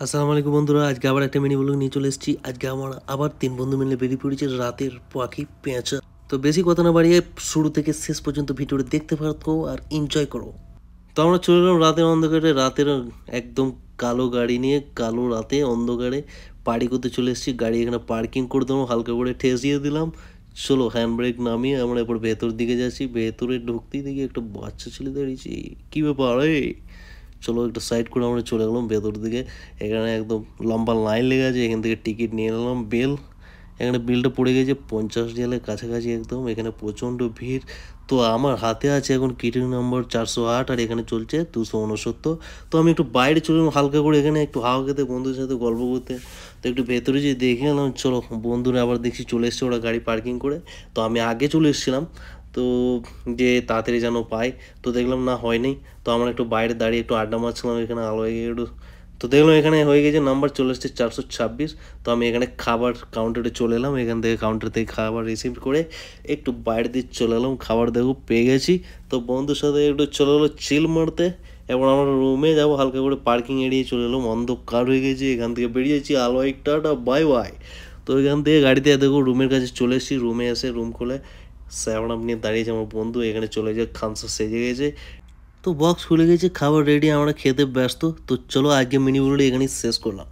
আসসালামু আলাইকুম বন্ধুরা, আজকে আবার একটা মিনি ব্লগ নিয়ে চলে এসেছি। আজকে আমরা আবার 3 বন্ধু মিলে বেরিয়ে পড়েছি রাতের পাখি পেঁচা। তো বেশি কথা না বাড়িয়ে শুরু থেকে শেষ পর্যন্ত ভিডিওটা দেখতে থাকো আর এনজয় করো। তো আমরা চলে এলাম রাতের অন্ধকারে, রাতের একদম কালো গাড়ি নিয়ে, কালো রাতে অন্ধকারে পার্টি করতে চলে এসেছি। গাড়ি এখানে পার্কিং করে দিলাম, হালকা করে ঠেসিয়ে দিলাম। চলো হ্যান্ড ব্রেক নামিয়ে আমরা এরপর ভেতর দিকে যাচ্ছি। ভেতরে ঢুকতেই দেখি একটা বাচ্চা ছেলে দাঁড়িয়েছি। কী ব্যাপার চলো একটা সাইড করে আমরা চলে গেলাম ভেতর দিকে। এখানে একদম লম্বা লাইন লেগে আছে, এখান থেকে টিকিট নিয়ে নিলাম। বেল এখানে বিলটা পড়ে গেছে 50 রিয়ালের কাছাকাছি একদম। এখানে প্রচণ্ড ভিড়। তো আমার হাতে আছে এখন কিটিং নাম্বার 408 আর এখানে চলছে 269। তো আমি একটু বাইরে চলে এলাম হালকা করে, এখানে একটু হাওয়া খেতে, বন্ধুদের সাথে গল্প করতে। তো একটু ভেতরে যেয়ে দেখে এলাম। চলো বন্ধুরা আবার দেখছি চলে এসছে ওরা গাড়ি পার্কিং করে। তো আমি আগে চলে এসেছিলাম, তো যে তাড়াতাড়ি যেন পাই। তো দেখলাম না হয়নি। তো আমরা একটু বাইরে দাঁড়িয়ে একটু আড্ডা মারছিলাম, এখানে আলো হয়ে একটু। তো দেখলাম এখানে হয়ে গেছে, নাম্বার চলে এসছে 426। তো আমি এখানে খাবার কাউন্টারে চলে এলাম, এখান থেকে কাউন্টার থেকে খাবার রিসিভ করে একটু বাইরে দিয়ে চলে এলাম। খাবার দেখো পেয়ে গেছি। তো বন্ধুর সাথে একটু চলে এলো চিল মারতে। এবার আমরা রুমে যাবো, হালকা করে পার্কিং এড়িয়ে চলে এলাম। অন্ধকার হয়ে গেছে, এখান থেকে বেরিয়েছি আলো একটা বাই বাই। তো এখান থেকে গাড়িতে দেখো রুমের কাছে চলে এসেছি। রুমে এসে রুম খুলে সেভেন আপ নিয়ে দাঁড়িয়েছে আমার বন্ধু। এখানে চলে যায় খামসা সেজে গেছে। তো বক্স খুলে গেছে, খাবার রেডি, আমরা খেতে ব্যস্ত। তো চলো আজকে মিনি ভিডিওটি এখানেই শেষ করলাম।